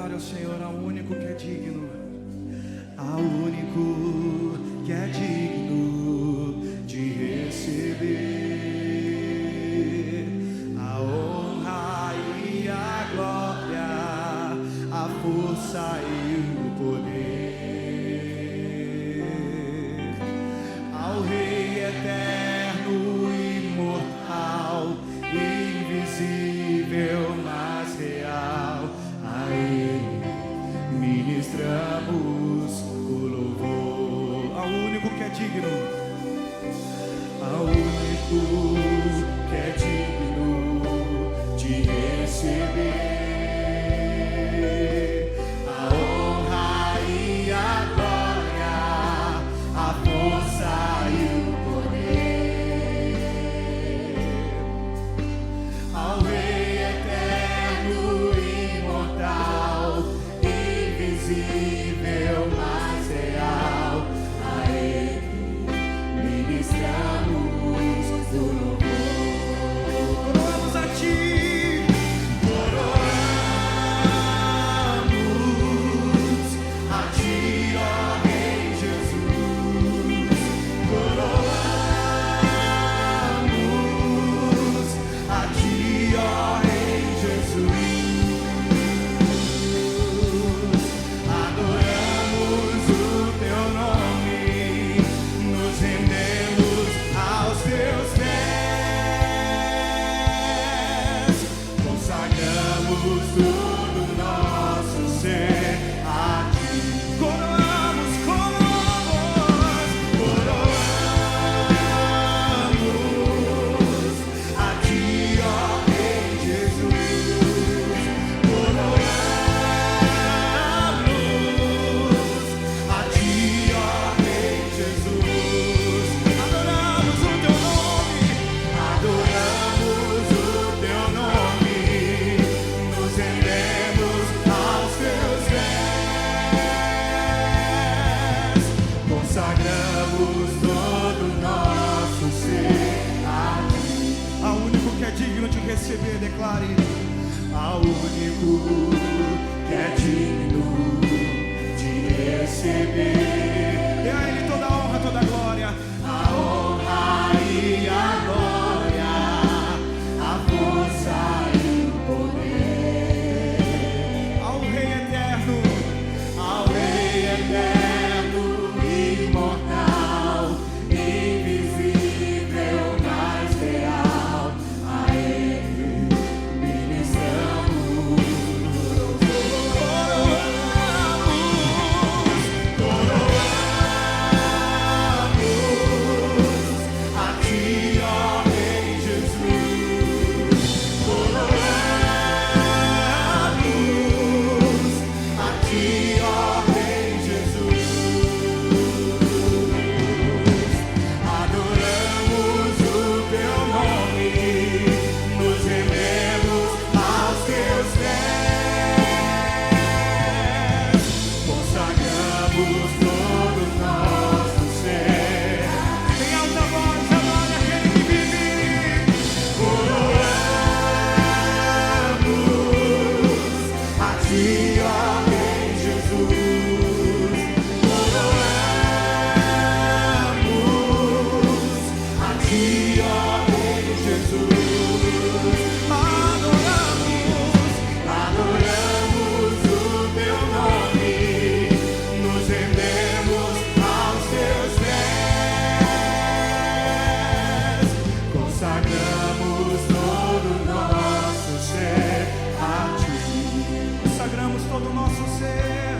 declare ao Senhor, ao único que é digno, ao único que é digno de receber a honra e a glória, a força e o poder, ao Rei eterno, imortal, invisível, mas real, a Ele ministramos o louvor. Ao único que é digno, ao único que é digno de receber a honra e a glória, a força e o poder, ao Rei eterno, imortal, invisível, mas real, a Ele ministramos o louvor. Coroamos a Ti, coroamos a Ti, ó Rei Jesus, coroamos a Ti, ó Rei Jesus, adoramos o Teu nome, nos rendemos aos Teus pés, consagramos todo o nosso ser a Ti. Coroamos, coroamos, coroamos a Ti, ó Rei Jesus, coroamos a Ti, ó Rei Jesus, adoramos o Teu nome, adoramos o Teu nome, nos rendemos aos Teus pés, consagramos todo o nosso ser a Ti. Ao único que é digno de receber, declare, ao único que é digno de receber, e a Ele toda a honra, toda a glória, a honra e a glória, a força e o poder, ao Rei eterno, imortal, invisível, mas real, a Ele ministramos. Coroamos a Ti, ó Rei Jesus, coroamos a Ti, ó Rei Jesus, adoramos o Teu nome, nos rendemos aos Teus pés, consagramos todo o nosso ser. Em alta voz, adore aquele que vive. Coroamos a Ti, ó Rei Jesus, coroamos a Ti, ó Rei Jesus, adoramos o Teu nome, nos rendemos aos Teus pés, consagramos todo o nosso ser a Ti. Consagramos todo o nosso ser,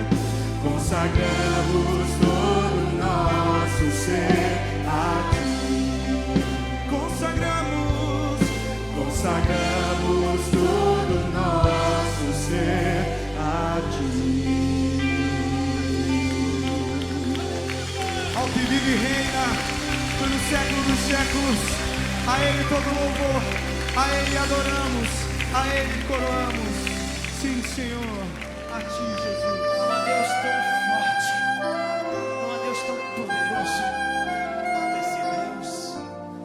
consagramos todo o nosso ser a Ti. Consagramos todo o nosso ser a Ti. Ao que vive e reina pelos séculos dos séculos, a Ele todo louvor, a Ele adoramos, a Ele coroamos. Sim, Senhor, a Ti, Jesus. Há um Deus tão forte, há um Deus tão poderoso. Quanto esse Deus,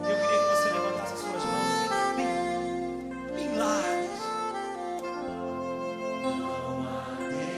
eu queria que você levantasse as suas mãos bem largas. Há um Deus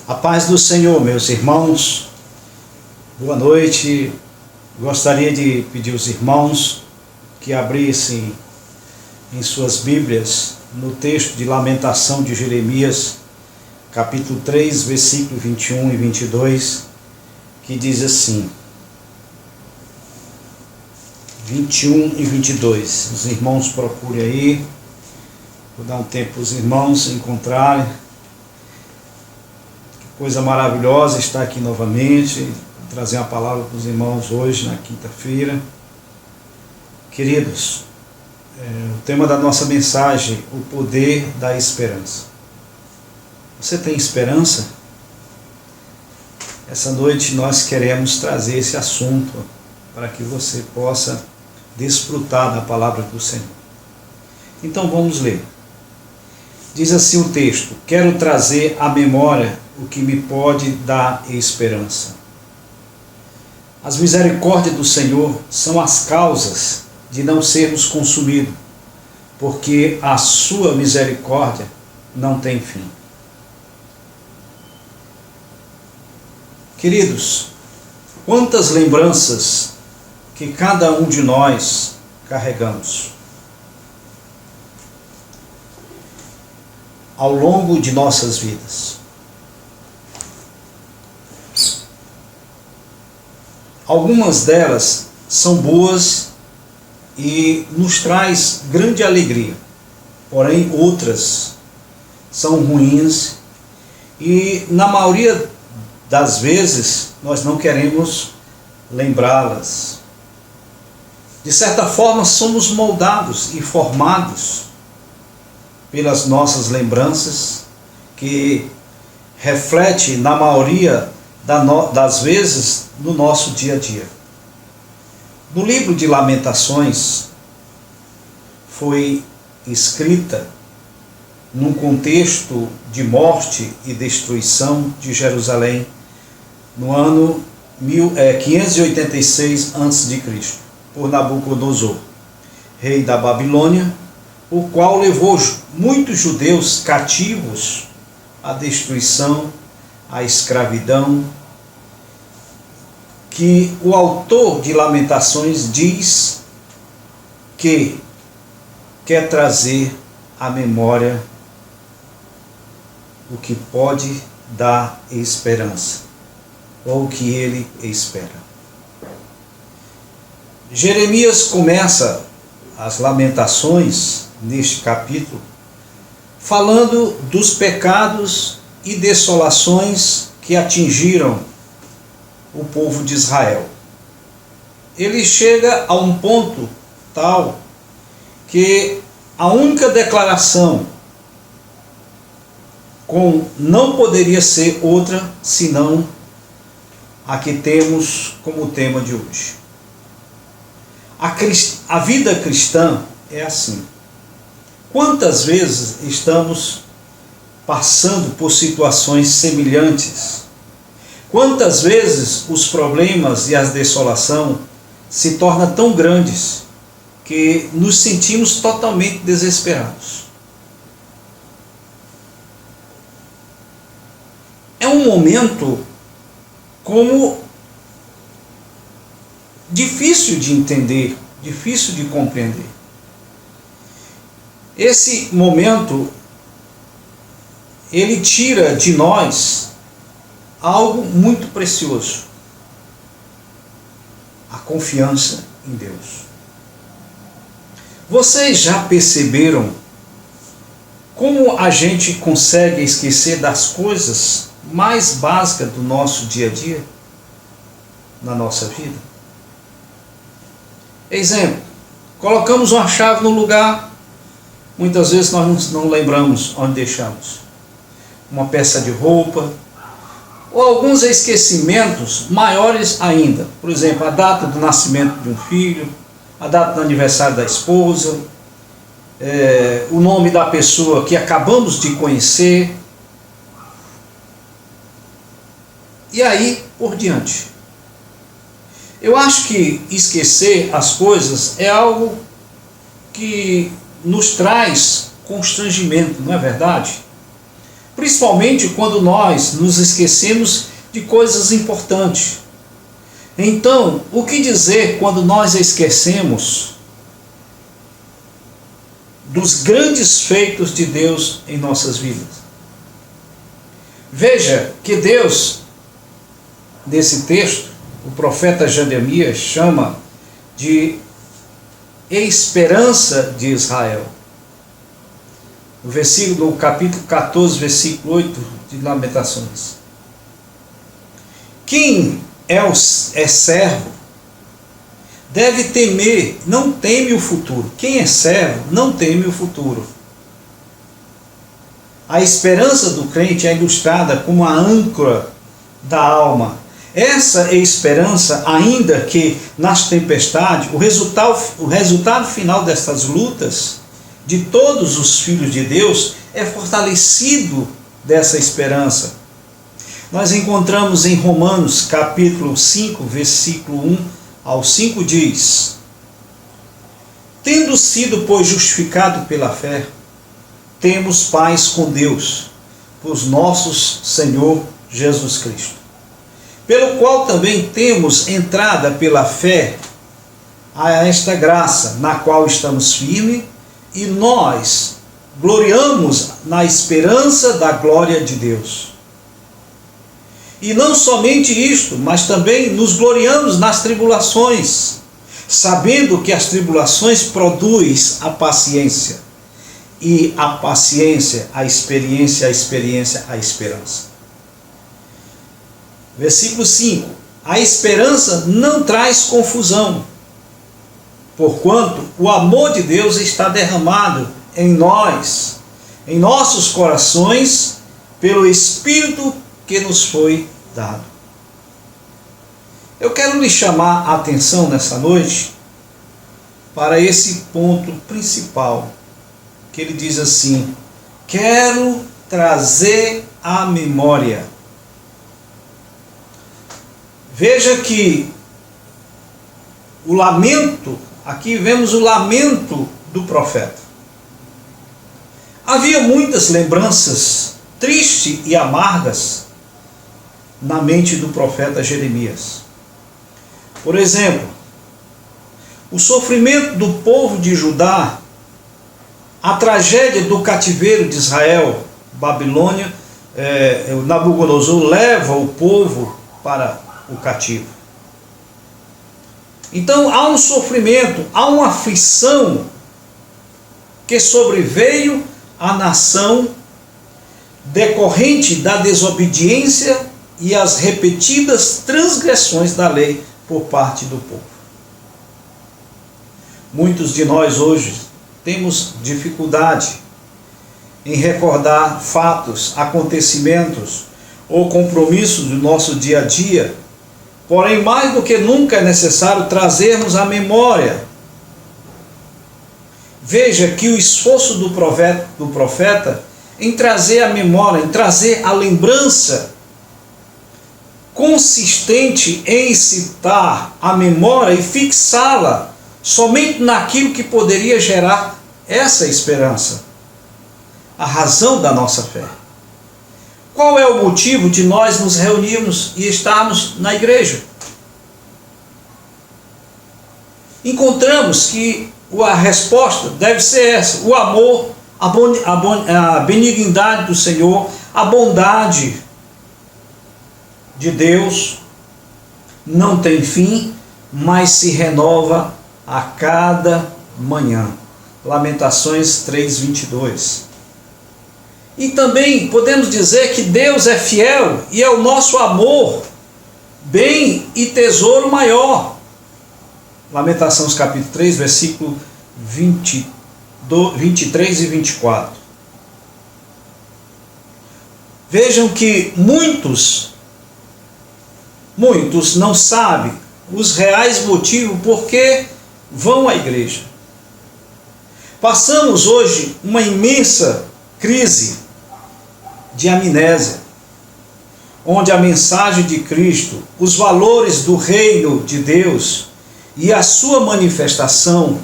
A paz do Senhor, meus irmãos, boa noite. Gostaria de pedir aos irmãos que abrissem em suas Bíblias no texto de Lamentação de Jeremias, capítulo 3, versículo 21 e 22, que diz assim, 21 e 22. Os irmãos procurem aí, vou dar um tempo para os irmãos encontrarem. Coisa maravilhosa estar aqui novamente, vou trazer uma palavra para os irmãos hoje, na quinta-feira. Queridos, o tema da nossa mensagem, o poder da esperança. Você tem esperança? Essa noite nós queremos trazer esse assunto para que você possa desfrutar da palavra do Senhor. Então vamos ler. Diz assim o texto: quero trazer à memória o que me pode dar esperança. As misericórdias do Senhor são as causas de não sermos consumidos, porque a sua misericórdia não tem fim. Queridos, quantas lembranças que cada um de nós carregamos ao longo de nossas vidas. Algumas delas são boas e nos traz grande alegria, porém outras são ruins e na maioria das vezes nós não queremos lembrá-las. De certa forma somos moldados e formados pelas nossas lembranças, que reflete na maioria das vezes no nosso dia a dia. No livro de Lamentações foi escrita num contexto de morte e destruição de Jerusalém no ano 586 a.C., por Nabucodonosor, rei da Babilônia, o qual levou muitos judeus cativos à destruição, à escravidão, que o autor de Lamentações diz que quer trazer à memória o que pode dar esperança, ou o que ele espera. Jeremias começa as Lamentações neste capítulo falando dos pecados e desolações que atingiram o povo de Israel. Ele chega a um ponto tal que a única declaração não poderia ser outra senão a que temos como tema de hoje. A vida cristã é assim. Quantas vezes estamos passando por situações semelhantes? Quantas vezes os problemas e as desolações se tornam tão grandes que nos sentimos totalmente desesperados? É um momento como difícil de entender, difícil de compreender. Esse momento, ele tira de nós algo muito precioso: a confiança em Deus. Vocês já perceberam como a gente consegue esquecer das coisas mais básicas do nosso dia a dia, na nossa vida? Exemplo, colocamos uma chave no lugar, muitas vezes nós não lembramos onde deixamos. Uma peça de roupa, ou alguns esquecimentos maiores ainda. Por exemplo, a data do nascimento de um filho, a data do aniversário da esposa, o nome da pessoa que acabamos de conhecer, e aí por diante. Eu acho que esquecer as coisas é algo que nos traz constrangimento, não é verdade? principalmente quando nós nos esquecemos de coisas importantes. Então, o que dizer quando nós esquecemos dos grandes feitos de Deus em nossas vidas? Veja que Deus, nesse texto, o profeta Jeremias chama de esperança de Israel. No capítulo 14, versículo 8 de Lamentações. Quem é servo deve temer, não teme o futuro. Quem é servo não teme o futuro. A esperança do crente é ilustrada como a âncora da alma. Essa esperança, ainda que nas tempestades, o resultado final dessas lutas de todos os filhos de Deus é fortalecido dessa esperança. Nós encontramos em Romanos capítulo 5, versículo 1 ao 5 diz: tendo sido, pois, justificado pela fé, temos paz com Deus, por nosso Senhor Jesus Cristo, pelo qual também temos entrada pela fé a esta graça, na qual estamos firmes, e nós gloriamos na esperança da glória de Deus. E não somente isto, mas também nos gloriamos nas tribulações, sabendo que as tribulações produzem a paciência, e a paciência, a experiência, a esperança. Versículo 5: a esperança não traz confusão, porquanto o amor de Deus está derramado em nós, em nossos corações, pelo Espírito que nos foi dado. Eu quero lhe chamar a atenção nessa noite para esse ponto principal, que ele diz assim: quero trazer à memória. Veja que o lamento, aqui vemos o lamento do profeta. Havia muitas lembranças tristes e amargas na mente do profeta Jeremias. Por exemplo, o sofrimento do povo de Judá, a tragédia do cativeiro de Israel, Babilônia, Nabucodonosor leva o povo para o cativo. Então há um sofrimento, há uma aflição que sobreveio à nação decorrente da desobediência e as repetidas transgressões da lei por parte do povo. Muitos de nós hoje temos dificuldade em recordar fatos, acontecimentos ou compromissos do nosso dia a dia, porém mais do que nunca é necessário trazermos à memória. Veja que o esforço do profeta em trazer a memória, em trazer a lembrança, consistente em citar a memória e fixá-la somente naquilo que poderia gerar essa esperança, a razão da nossa fé. Qual é o motivo de nós nos reunirmos e estarmos na igreja? Encontramos que a resposta deve ser essa: o amor, a benignidade do Senhor, a bondade de Deus não tem fim, mas se renova a cada manhã. Lamentações 3:22. E também podemos dizer que Deus é fiel e é o nosso amor, bem e tesouro maior. Lamentações capítulo 3, versículo 23 e 24. Vejam que muitos não sabem os reais motivos por que vão à igreja. Passamos hoje uma imensa crise de amnésia, onde a mensagem de Cristo, os valores do reino de Deus e a sua manifestação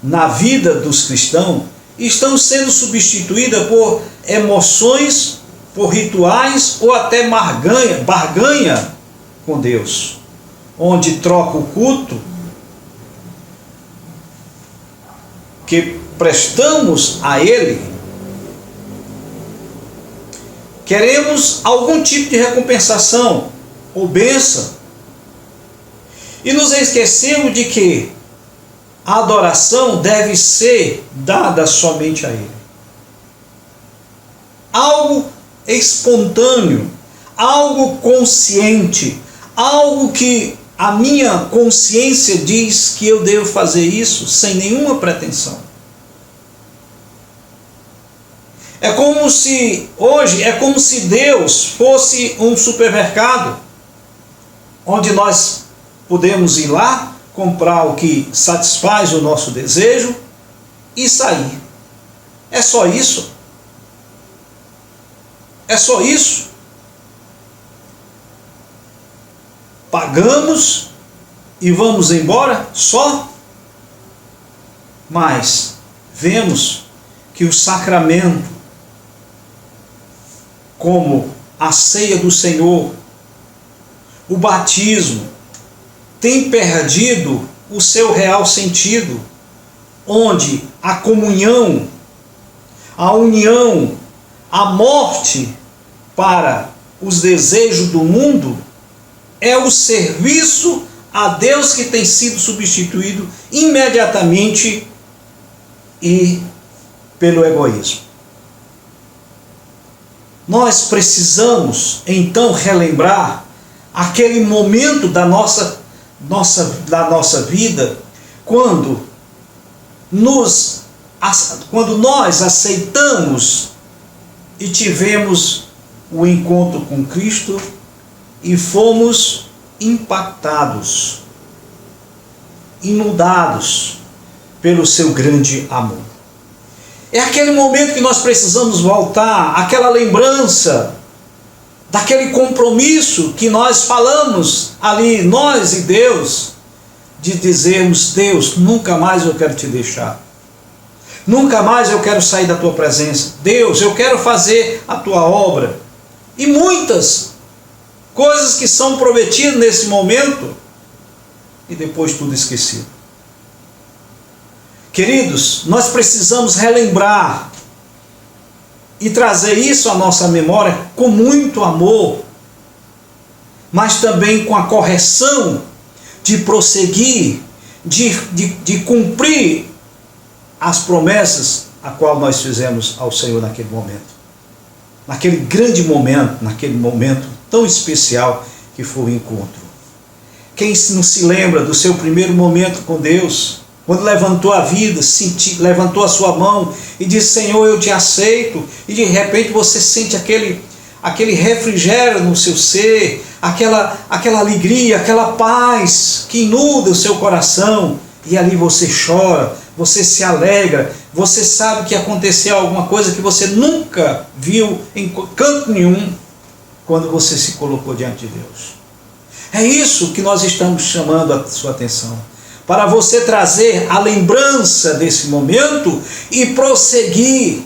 na vida dos cristãos estão sendo substituídas por emoções por rituais ou até barganha com Deus, onde troca o culto que prestamos a Ele, queremos algum tipo de recompensação ou bênção, e nos esquecemos de que a adoração deve ser dada somente a Ele. Algo espontâneo, algo consciente, algo que a minha consciência diz que eu devo fazer isso sem nenhuma pretensão. É como se Deus fosse um supermercado, onde nós podemos ir lá, comprar o que satisfaz o nosso desejo e sair. É só isso? É só isso? Pagamos e vamos embora só? Mas vemos que o sacramento, como a ceia do Senhor, o batismo, tem perdido o seu real sentido, onde a comunhão, a união, a morte para os desejos do mundo é o serviço a Deus que tem sido substituído imediatamente e pelo egoísmo. Nós precisamos então relembrar aquele momento da nossa vida quando nós aceitamos e tivemos o encontro com Cristo e fomos impactados, inundados pelo seu grande amor. É aquele momento que nós precisamos voltar, aquela lembrança daquele compromisso que nós falamos ali, nós e Deus, de dizermos: Deus, nunca mais eu quero te deixar. Nunca mais eu quero sair da tua presença. Deus, eu quero fazer a tua obra. E muitas coisas que são prometidas nesse momento e depois tudo esquecido. Queridos, nós precisamos relembrar e trazer isso à nossa memória com muito amor, mas também com a correção de prosseguir, de cumprir as promessas a qual nós fizemos ao Senhor naquele momento. Naquele grande momento, naquele momento tão especial que foi o encontro. Quem não se lembra do seu primeiro momento com Deus, quando levantou a vida, levantou a sua mão e disse: Senhor, eu te aceito, e de repente você sente aquele refrigério no seu ser, aquela alegria, aquela paz que inunda o seu coração, e ali você chora, você se alegra, você sabe que aconteceu alguma coisa que você nunca viu em canto nenhum quando você se colocou diante de Deus. É isso que nós estamos chamando a sua atenção, para você trazer a lembrança desse momento e prosseguir,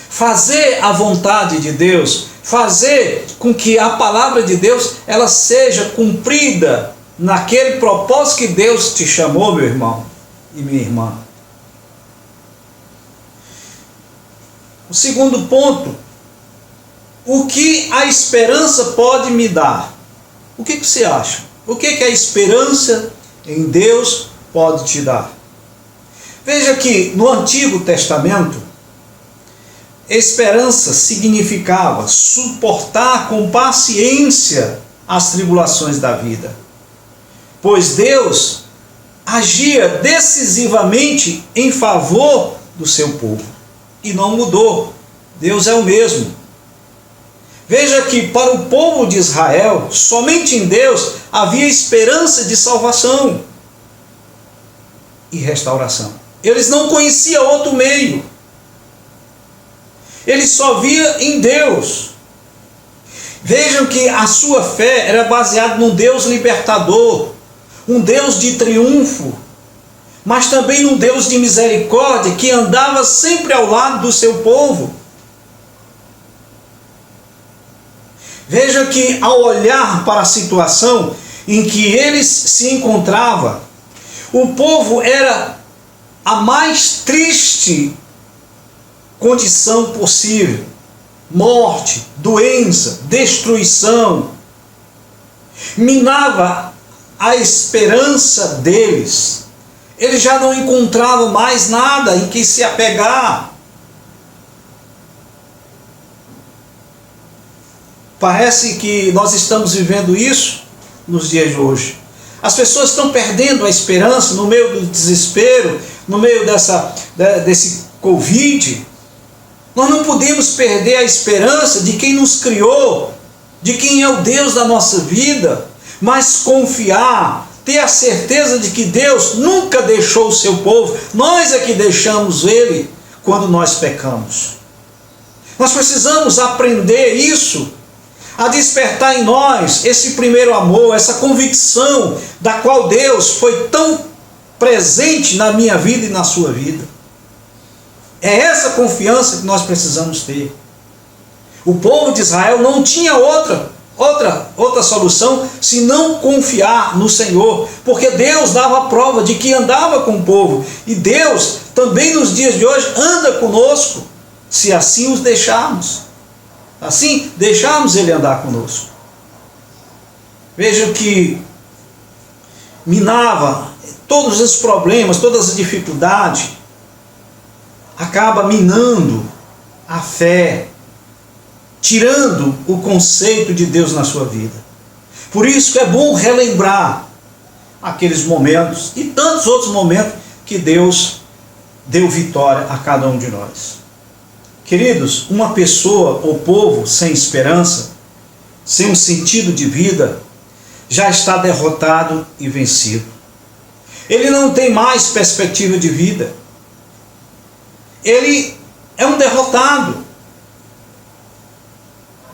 fazer a vontade de Deus, fazer com que a palavra de Deus ela seja cumprida naquele propósito que Deus te chamou, meu irmão e minha irmã. O segundo ponto: o que a esperança pode me dar? O que você acha? O que a esperança em Deus pode te dar? Veja que no Antigo Testamento, esperança significava suportar com paciência as tribulações da vida, pois Deus agia decisivamente em favor do seu povo e não mudou. Deus é o mesmo. Veja que para o povo de Israel, somente em Deus havia esperança de salvação e restauração. Eles não conheciam outro meio. Eles só viam em Deus. Vejam que a sua fé era baseada num Deus libertador, um Deus de triunfo, mas também um Deus de misericórdia que andava sempre ao lado do seu povo. Veja que ao olhar para a situação em que eles se encontravam, o povo era a mais triste condição possível: morte, doença, destruição. Minava a esperança deles. Eles já não encontravam mais nada em que se apegar. Parece que nós estamos vivendo isso nos dias de hoje. As pessoas estão perdendo a esperança no meio do desespero, no meio desse Covid. Nós não podemos perder a esperança de quem nos criou, de quem é o Deus da nossa vida, mas confiar, ter a certeza de que Deus nunca deixou o seu povo. Nós é que deixamos Ele quando nós pecamos. Nós precisamos aprender isso, a despertar em nós esse primeiro amor, essa convicção da qual Deus foi tão presente na minha vida e na sua vida. É essa confiança que nós precisamos ter. O povo de Israel não tinha outra solução se não confiar no Senhor, porque Deus dava prova de que andava com o povo, e Deus também nos dias de hoje anda conosco, se assim os deixarmos. Assim, deixarmos Ele andar conosco. Vejam que minava todos os problemas, todas as dificuldades, acaba minando a fé, tirando o conceito de Deus na sua vida. Por isso que é bom relembrar aqueles momentos e tantos outros momentos que Deus deu vitória a cada um de nós. Queridos, uma pessoa ou povo sem esperança, sem um sentido de vida, já está derrotado e vencido. Ele não tem mais perspectiva de vida. Ele é um derrotado.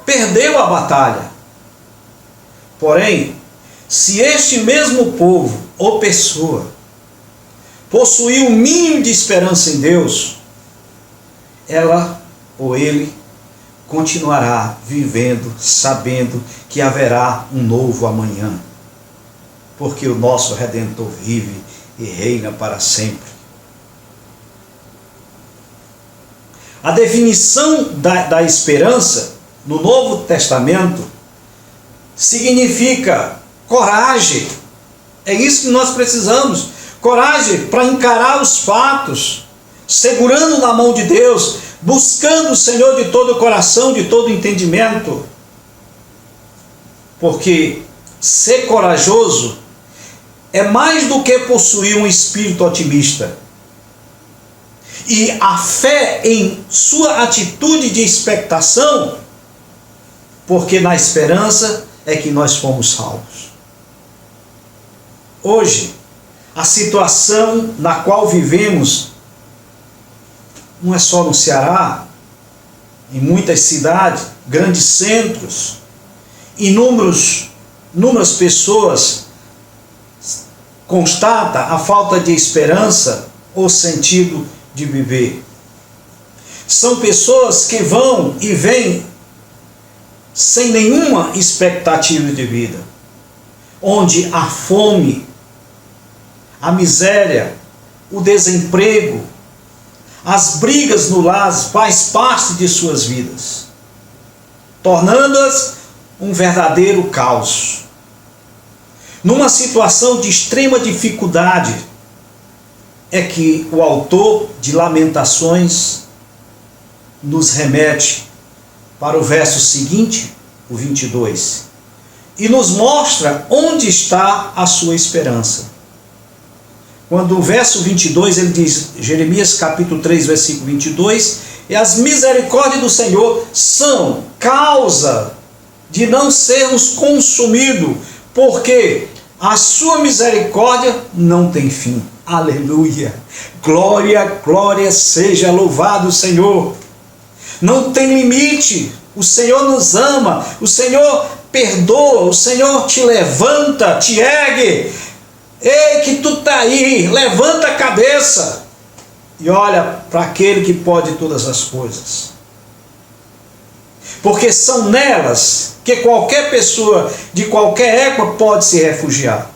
Perdeu a batalha. Porém, se este mesmo povo ou pessoa possuir um mínimo de esperança em Deus, ela ou ele continuará vivendo, sabendo que haverá um novo amanhã, porque o nosso Redentor vive e reina para sempre. A definição da esperança no Novo Testamento significa coragem. É isso que nós precisamos. Coragem para encarar os fatos, segurando na mão de Deus, buscando o Senhor de todo o coração, de todo o entendimento. Porque ser corajoso é mais do que possuir um espírito otimista. E a fé em sua atitude de expectação, porque na esperança é que nós fomos salvos. Hoje, a situação na qual vivemos, não é só no Ceará, em muitas cidades, grandes centros, inúmeras pessoas constatam a falta de esperança ou sentido de viver. São pessoas que vão e vêm sem nenhuma expectativa de vida, onde a fome, a miséria, o desemprego, as brigas no lar faz parte de suas vidas, tornando-as um verdadeiro caos. Numa situação de extrema dificuldade, é que o autor de Lamentações nos remete para o verso seguinte, o 22, e nos mostra onde está a sua esperança. Quando o verso 22, ele diz, Jeremias capítulo 3, versículo 22, e as misericórdias do Senhor são causa de não sermos consumidos, porque a sua misericórdia não tem fim. Aleluia! Glória, glória seja louvado o Senhor. Não tem limite. O Senhor nos ama, o Senhor perdoa, o Senhor te levanta, te ergue. Ei, que tu está aí, levanta a cabeça e olha para aquele que pode todas as coisas. porque são nelas que qualquer pessoa de qualquer época pode se refugiar.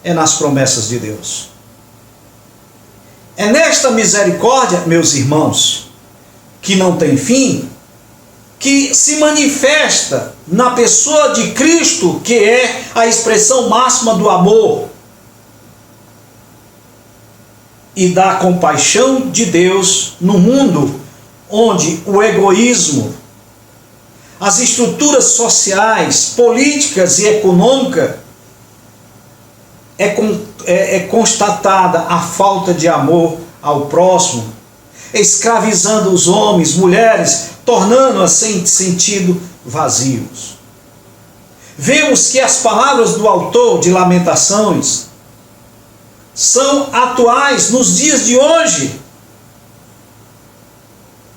É nas promessas de Deus. É nesta misericórdia, meus irmãos, que não tem fim, que se manifesta na pessoa de Cristo, que é a expressão máxima do amor e da compaixão de Deus no mundo onde o egoísmo, as estruturas sociais, políticas e econômicas é constatada a falta de amor ao próximo, escravizando os homens, mulheres, tornando-as sem sentido vazios. Vemos que as palavras do autor de Lamentações são atuais nos dias de hoje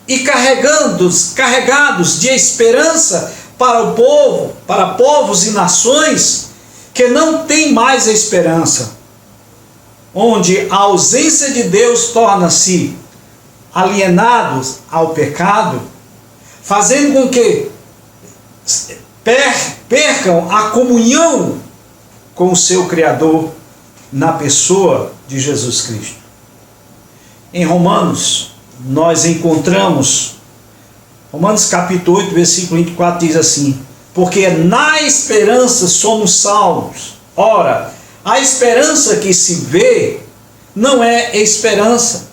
e carregados de esperança para o povo, para povos e nações que não têm mais a esperança, onde a ausência de Deus torna-se alienados ao pecado, fazendo com que percam a comunhão com o seu Criador na pessoa de Jesus Cristo. Em Romanos, nós encontramos, Romanos capítulo 8, versículo 24 diz assim: porque na esperança somos salvos. Ora, a esperança que se vê não é esperança.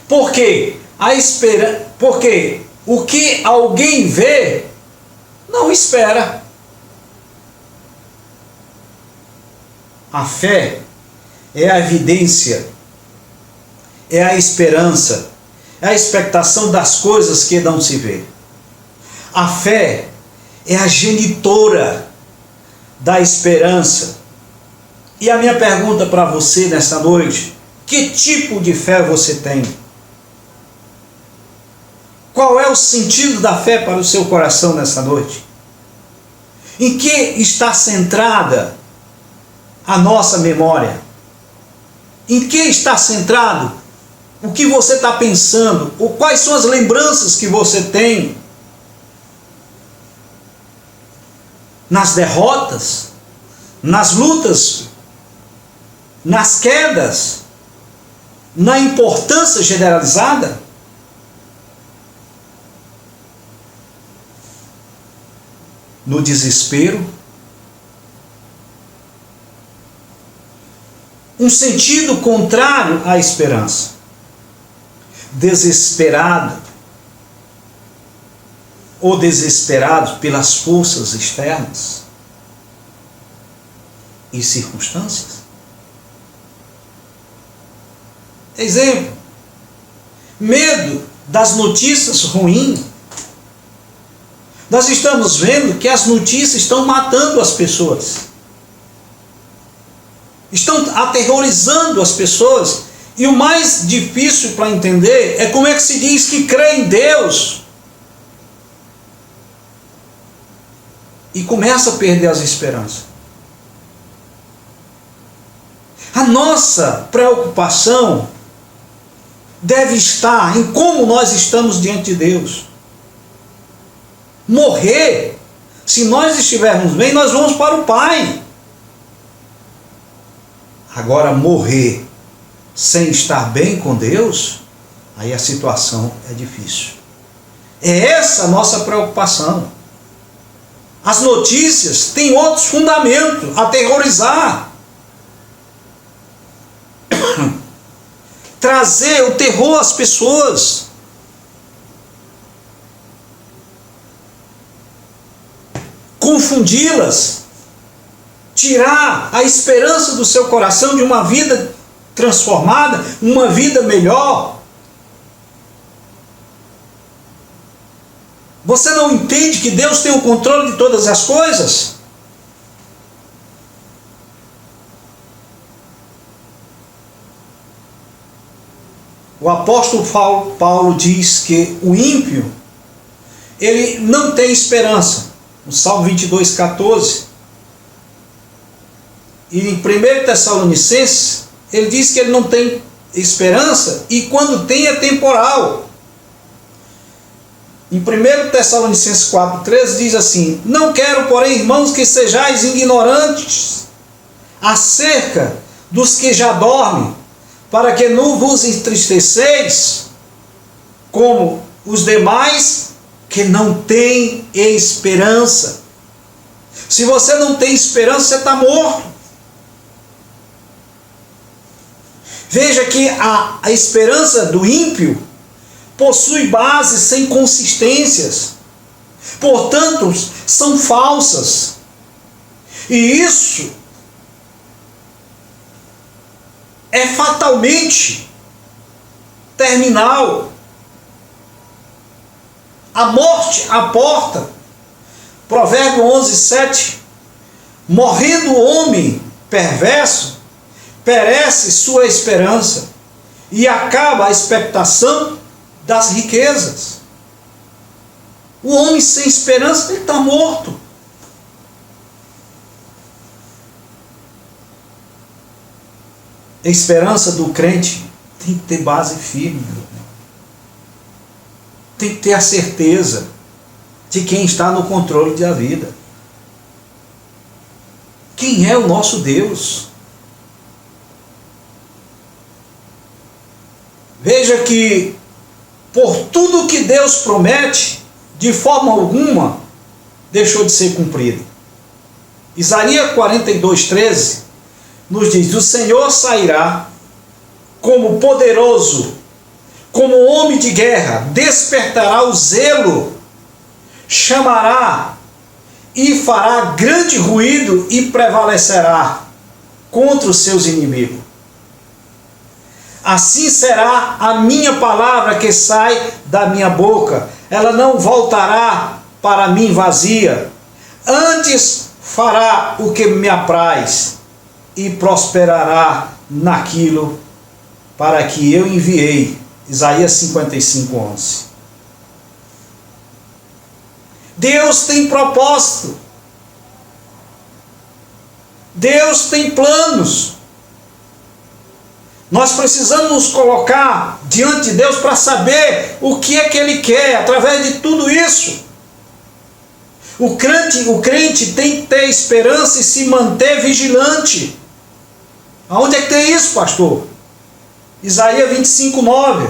Porque o que alguém vê não espera. A fé é a evidência, é a esperança, é a expectação das coisas que não se vê. A fé é a genitora da esperança. E a minha pergunta para você nesta noite: que tipo de fé você tem? Qual é o sentido da fé para o seu coração nesta noite? Em que está centrada a nossa memória? Em que está centrado o que você está pensando? Ou quais são as lembranças que você tem? Nas derrotas? Nas lutas? Nas quedas? Na importância generalizada? No desespero? Um sentido contrário à esperança. Desesperado ou desesperado pelas forças externas e circunstâncias. Exemplo: medo das notícias ruins. Nós estamos vendo que as notícias estão matando as pessoas, estão aterrorizando as pessoas, e o mais difícil para entender é como é que se diz que crê em Deus e começa a perder as esperanças. A nossa preocupação deve estar em como nós estamos diante de Deus. Morrer, se nós estivermos bem, nós vamos para o Pai. Agora, morrer sem estar bem com Deus, aí a situação é difícil. É essa a nossa preocupação. As notícias têm outros fundamentos: aterrorizar, trazer o terror às pessoas, confundi-las, tirar a esperança do seu coração de uma vida transformada, uma vida melhor. Você não entende que Deus tem o controle de todas as coisas? O apóstolo Paulo diz que o ímpio, ele não tem esperança. No Salmo 22, 14. E em 1 Tessalonicenses, ele diz que ele não tem esperança, e quando tem é temporal. Em 1 Tessalonicenses 4,13 diz assim: não quero, porém, irmãos, que sejais ignorantes acerca dos que já dormem, para que não vos entristeceis como os demais que não têm esperança. Se você não tem esperança, você está morto. Veja que a esperança do ímpio possui bases sem consistências, portanto, são falsas. E isso é fatalmente terminal. A morte à porta. Provérbio 11:7. Morrendo o homem perverso, perece sua esperança, e acaba a expectação das riquezas. O homem sem esperança, ele está morto. A esperança do crente tem que ter base firme. Tem que ter a certeza de quem está no controle da vida. Quem é o nosso Deus? Veja que por tudo que Deus promete, de forma alguma deixou de ser cumprido. Isaías 42:13 nos diz: o Senhor sairá como poderoso, como homem de guerra, despertará o zelo, chamará e fará grande ruído e prevalecerá contra os seus inimigos. Assim será a minha palavra que sai da minha boca. Ela não voltará para mim vazia. Antes fará o que me apraz e prosperará naquilo para que eu enviei. Isaías 55:11. Deus tem propósito. Deus tem planos. Nós precisamos nos colocar diante de Deus para saber o que é que Ele quer através de tudo isso. O crente tem que ter esperança e se manter vigilante. Aonde é que tem isso, pastor? Isaías 25:9.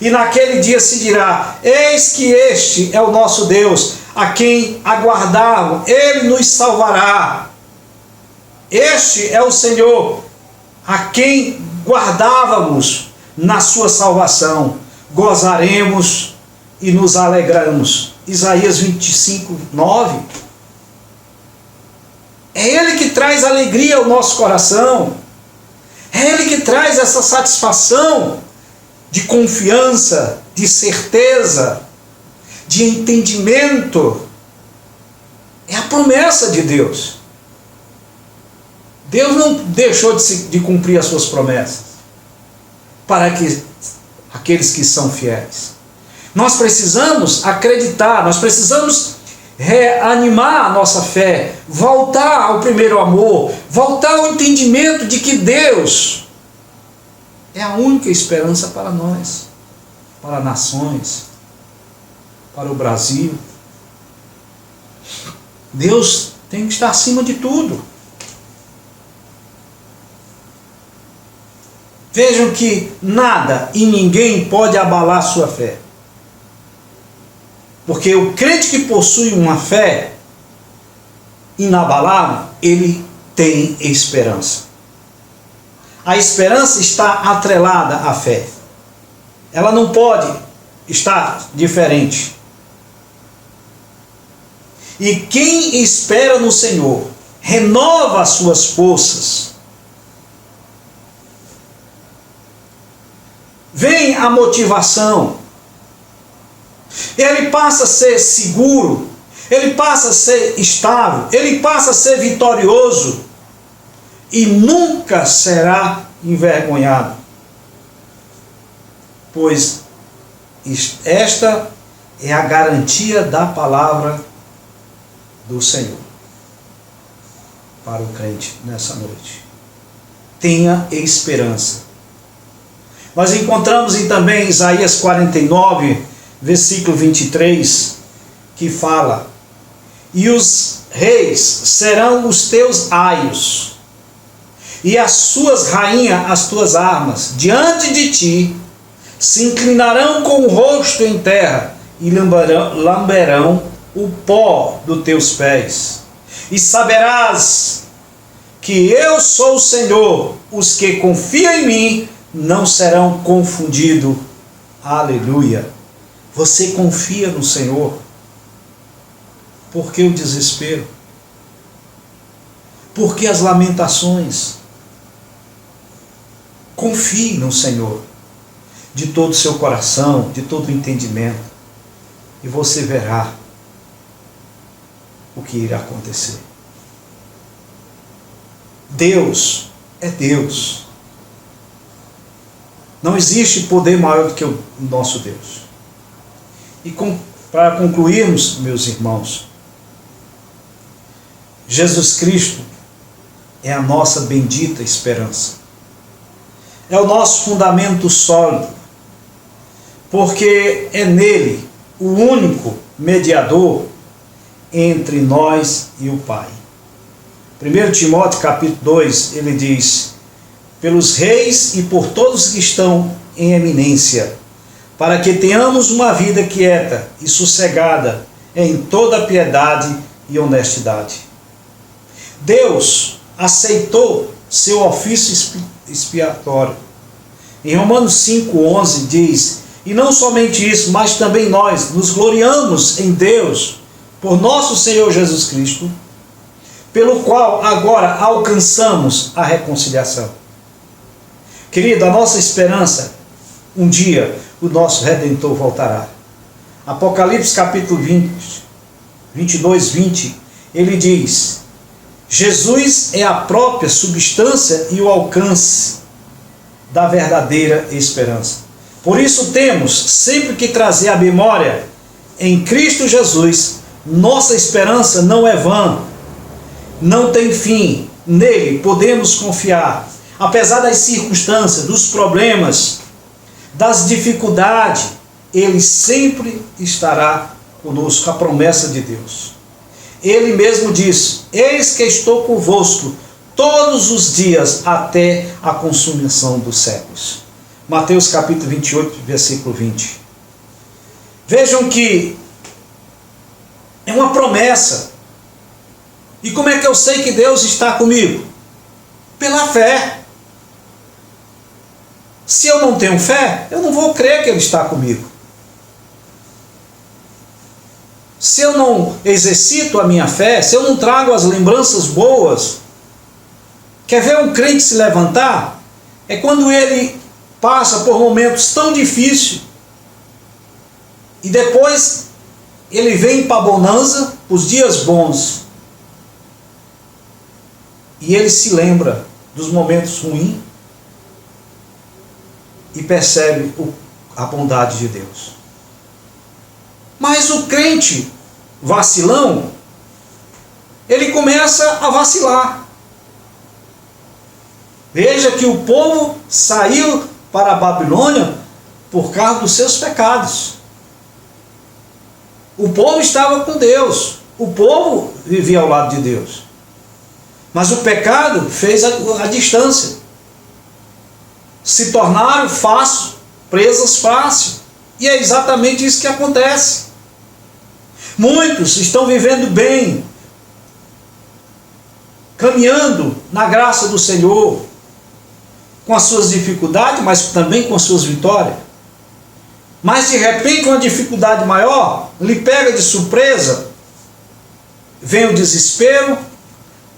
E naquele dia se dirá: eis que este é o nosso Deus, a quem aguardamos, Ele nos salvará. Este é o Senhor, a quem guardávamos na sua salvação. Gozaremos e nos alegramos. Isaías 25:9. É Ele que traz alegria ao nosso coração. É Ele que traz essa satisfação de confiança, de certeza, de entendimento. É a promessa de Deus. Deus não deixou de cumprir as suas promessas para aqueles que são fiéis. Nós precisamos acreditar, nós precisamos reanimar a nossa fé, voltar ao primeiro amor, voltar ao entendimento de que Deus é a única esperança para nós, para nações, para o Brasil. Deus tem que estar acima de tudo. Vejam que nada e ninguém pode abalar sua fé. Porque o crente que possui uma fé inabalável, ele tem esperança. A esperança está atrelada à fé. Ela não pode estar diferente. E quem espera no Senhor renova as suas forças. Vem a motivação. Ele passa a ser seguro. Ele passa a ser estável. Ele passa a ser vitorioso. E nunca será envergonhado. Pois esta é a garantia da palavra do Senhor para o crente nessa noite. Tenha esperança. Nós encontramos também em Isaías 49, versículo 23, que fala: e os reis serão os teus aios, e as suas rainhas as tuas armas. Diante de ti se inclinarão com o rosto em terra, e lamberão o pó dos teus pés. E saberás que eu sou o Senhor, os que confiam em mim não serão confundidos. Aleluia! Você confia no Senhor? Por que o desespero? Por que as lamentações? Confie no Senhor de todo o seu coração, de todo o entendimento, e você verá o que irá acontecer. Deus é Deus. Não existe poder maior do que o nosso Deus. E para concluirmos, meus irmãos, Jesus Cristo é a nossa bendita esperança. É o nosso fundamento sólido, porque é nele o único mediador entre nós e o Pai. 1 Timóteo capítulo 2, ele diz: pelos reis e por todos que estão em eminência, para que tenhamos uma vida quieta e sossegada em toda piedade e honestidade. Deus aceitou seu ofício expiatório. Em Romanos 5,11 diz: e não somente isso, mas também nós nos gloriamos em Deus por nosso Senhor Jesus Cristo, pelo qual agora alcançamos a reconciliação. Querido, a nossa esperança, um dia o nosso Redentor voltará. Apocalipse capítulo 22, 20, ele diz: Jesus é a própria substância e o alcance da verdadeira esperança. Por isso temos sempre que trazer à memória, em Cristo Jesus, nossa esperança não é vã, não tem fim, nele podemos confiar. Apesar das circunstâncias, dos problemas, das dificuldades, ele sempre estará conosco, a promessa de Deus. Ele mesmo diz: eis que estou convosco todos os dias até a consumação dos séculos. Mateus capítulo 28, versículo 20. Vejam que é uma promessa. E como é que eu sei que Deus está comigo? Pela fé. Se eu não tenho fé, eu não vou crer que Ele está comigo. Se eu não exercito a minha fé, se eu não trago as lembranças boas, quer ver um crente se levantar? É quando ele passa por momentos tão difíceis e depois ele vem para a bonança, os dias bons, e ele se lembra dos momentos ruins e percebe a bondade de Deus. Mas o crente vacilão, ele começa a vacilar. Veja que o povo saiu para a Babilônia por causa dos seus pecados. O povo estava com Deus, o povo vivia ao lado de Deus, mas o pecado fez a distância. Se tornaram presas fácil, e é exatamente isso que acontece. Muitos estão vivendo bem, caminhando na graça do Senhor, com as suas dificuldades, mas também com as suas vitórias. Mas de repente uma dificuldade maior lhe pega de surpresa, vem o desespero,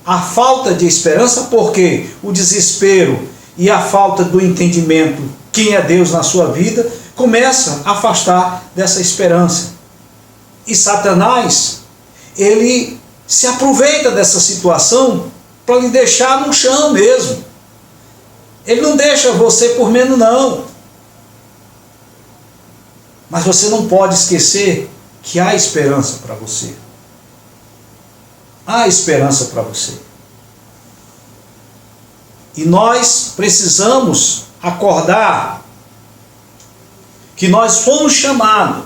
a falta de esperança, porque o desespero e a falta do entendimento quem é Deus na sua vida começa a afastar dessa esperança. E Satanás, ele se aproveita dessa situação para lhe deixar no chão mesmo. Ele não deixa você por menos não. Mas você não pode esquecer que há esperança para você. Há esperança para você. E nós precisamos acordar que nós fomos chamados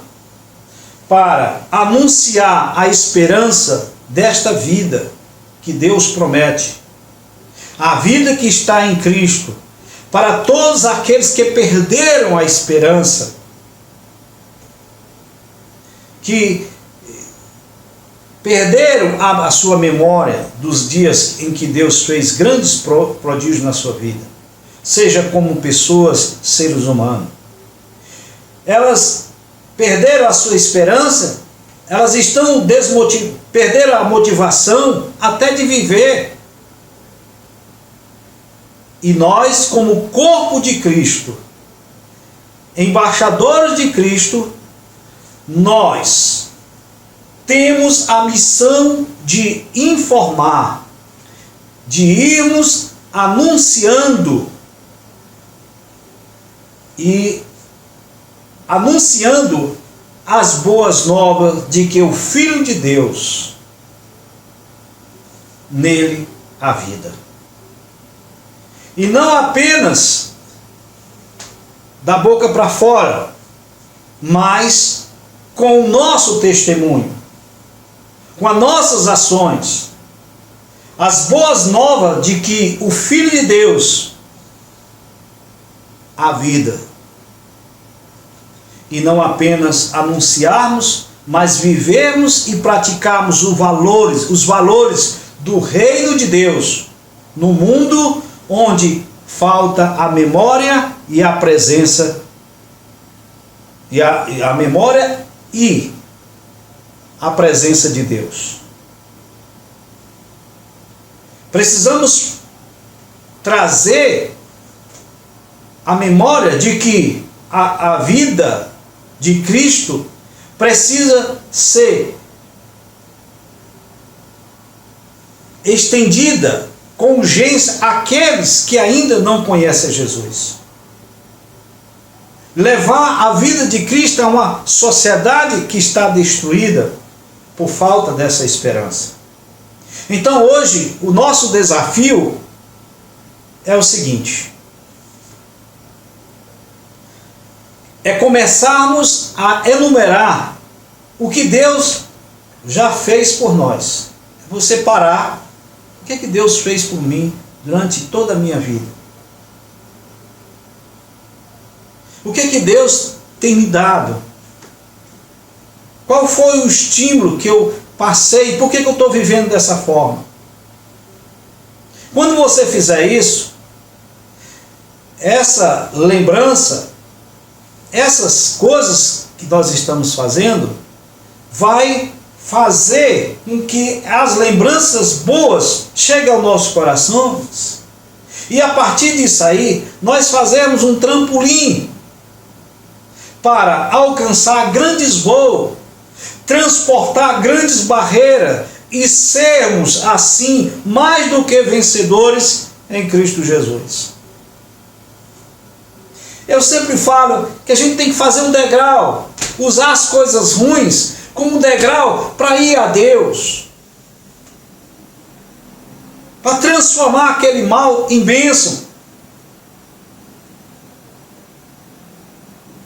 para anunciar a esperança desta vida que Deus promete. A vida que está em Cristo, para todos aqueles que perderam a esperança, que perderam a sua memória dos dias em que Deus fez grandes prodígios na sua vida, seja como pessoas, seres humanos. Elas perderam a sua esperança, elas estão perderam a motivação até de viver. E nós, como corpo de Cristo, embaixadores de Cristo, nós temos a missão de informar, de irmos anunciando as boas novas de que o Filho de Deus, nele há vida. E não apenas da boca para fora, mas com o nosso testemunho, com as nossas ações, as boas novas de que o Filho de Deus há vida. E não apenas anunciarmos, mas vivermos e praticarmos os valores do reino de Deus no mundo onde falta a memória e a presença, a memória e a presença de Deus. Precisamos trazer a memória de que a vida de Cristo precisa ser estendida com urgência àqueles que ainda não conhecem Jesus. Levar a vida de Cristo a uma sociedade que está destruída por falta dessa esperança. Então hoje o nosso desafio é o seguinte: é começarmos a enumerar o que Deus já fez por nós. Você parar, o que Deus fez por mim durante toda a minha vida? O que Deus tem me dado? Qual foi o estímulo que eu passei? Por que eu estou vivendo dessa forma? Quando você fizer isso, essa lembrança, essas coisas que nós estamos fazendo, vai fazer com que as lembranças boas cheguem ao nosso coração, e a partir disso aí, nós fazemos um trampolim para alcançar grandes voos, transportar grandes barreiras e sermos assim mais do que vencedores em Cristo Jesus. Eu sempre falo que a gente tem que fazer um degrau, usar as coisas ruins como um degrau para ir a Deus, para transformar aquele mal em bênção.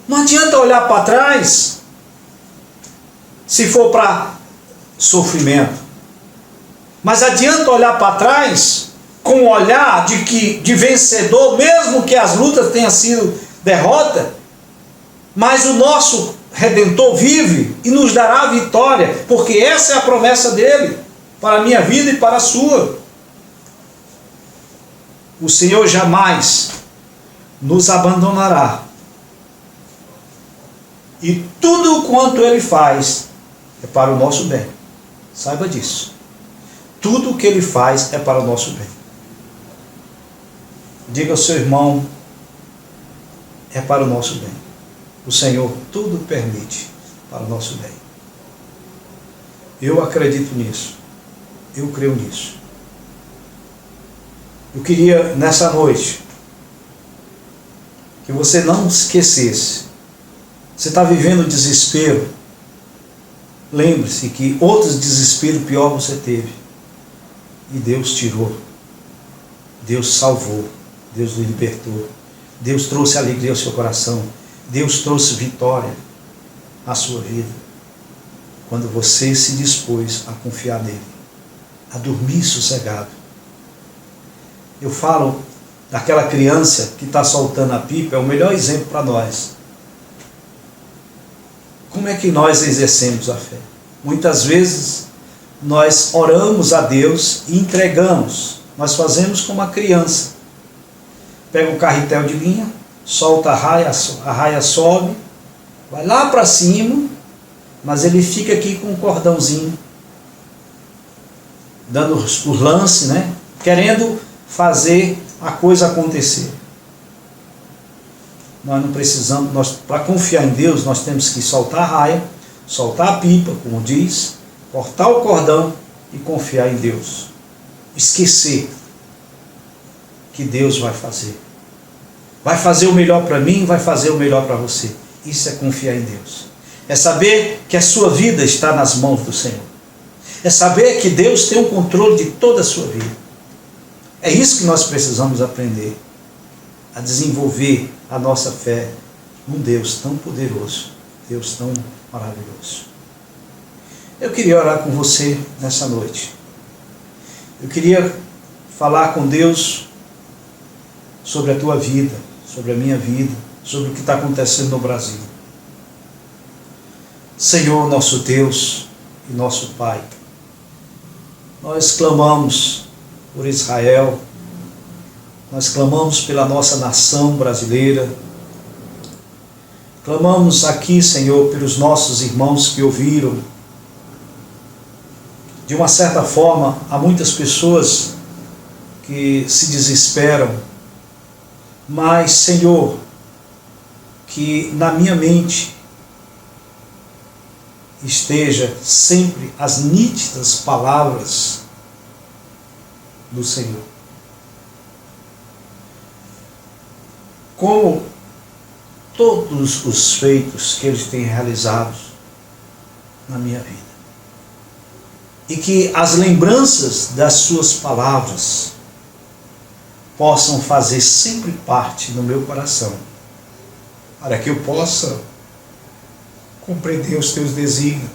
Não adianta olhar para trás se for para sofrimento, mas adianta olhar para trás com um olhar de vencedor, mesmo que as lutas tenham sido derrota, mas o nosso Redentor vive e nos dará vitória, porque essa é a promessa dele para a minha vida e para a sua. O Senhor jamais nos abandonará, e tudo quanto Ele faz é para o nosso bem. Saiba disso. Tudo o que Ele faz é para o nosso bem. Diga ao seu irmão: é para o nosso bem. O Senhor tudo permite para o nosso bem. Eu acredito nisso. Eu creio nisso. Eu queria nessa noite que você não esquecesse. Você está vivendo desespero. Lembre-se que outros desesperos pior você teve. E Deus tirou. Deus salvou. Deus o libertou. Deus trouxe alegria ao seu coração. Deus trouxe vitória à sua vida. quando você se dispôs a confiar nele, a dormir sossegado. Eu falo daquela criança que está soltando a pipa, é o melhor exemplo para nós. Como é que nós exercemos a fé? Muitas vezes nós oramos a Deus e entregamos. Nós fazemos como a criança. Pega um carretel de linha, solta a raia sobe, vai lá para cima, mas ele fica aqui com um cordãozinho, dando os lances, né? Querendo fazer a coisa acontecer. Nós não precisamos, para confiar em Deus, nós temos que soltar a raia, soltar a pipa, como diz, cortar o cordão e confiar em Deus. Esquecer que Deus vai fazer. Vai fazer o melhor para mim, vai fazer o melhor para você. Isso é confiar em Deus. É saber que a sua vida está nas mãos do Senhor. É saber que Deus tem o controle de toda a sua vida. É isso que nós precisamos aprender. A desenvolver a nossa fé num Deus tão poderoso, Deus tão maravilhoso. Eu queria orar com você nessa noite. Eu queria falar com Deus sobre a tua vida, sobre a minha vida, sobre o que está acontecendo no Brasil. Senhor, nosso Deus e nosso Pai, nós clamamos por Israel, nós clamamos pela nossa nação brasileira, clamamos aqui, Senhor, pelos nossos irmãos que ouviram. De uma certa forma, há muitas pessoas que se desesperam, mas, Senhor, que na minha mente esteja sempre as nítidas palavras do Senhor. Como todos os feitos que Ele tem realizado na minha vida. E que as lembranças das suas palavras possam fazer sempre parte no meu coração, para que eu possa compreender os teus desígnios,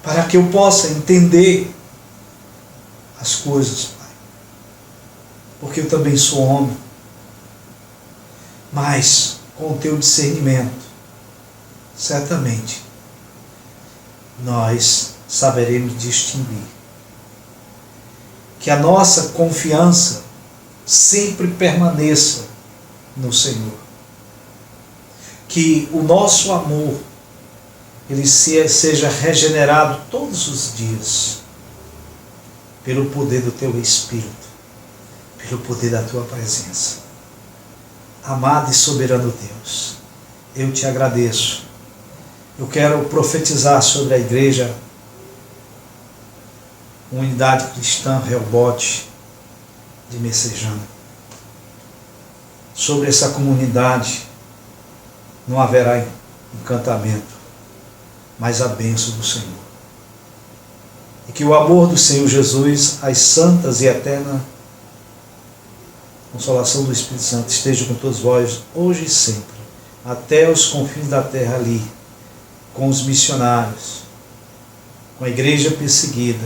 para que eu possa entender as coisas, Pai. Porque eu também sou homem, mas com o teu discernimento, certamente, nós saberemos distinguir. Que a nossa confiança sempre permaneça no Senhor. Que o nosso amor, ele seja regenerado todos os dias, pelo poder do teu Espírito, pelo poder da tua presença. Amado e soberano Deus, eu te agradeço. Eu quero profetizar sobre a igreja Unidade Cristã Rehobote de Messejana. Sobre essa comunidade não haverá encantamento, mas a bênção do Senhor. E que o amor do Senhor Jesus, as santas e eterna consolação do Espírito Santo esteja com todos vós, hoje e sempre, até os confins da terra ali, com os missionários, com a igreja perseguida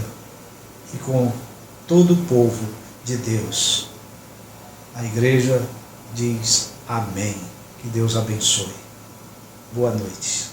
e com todo o povo de Deus. A igreja diz amém. Que Deus abençoe. Boa noite.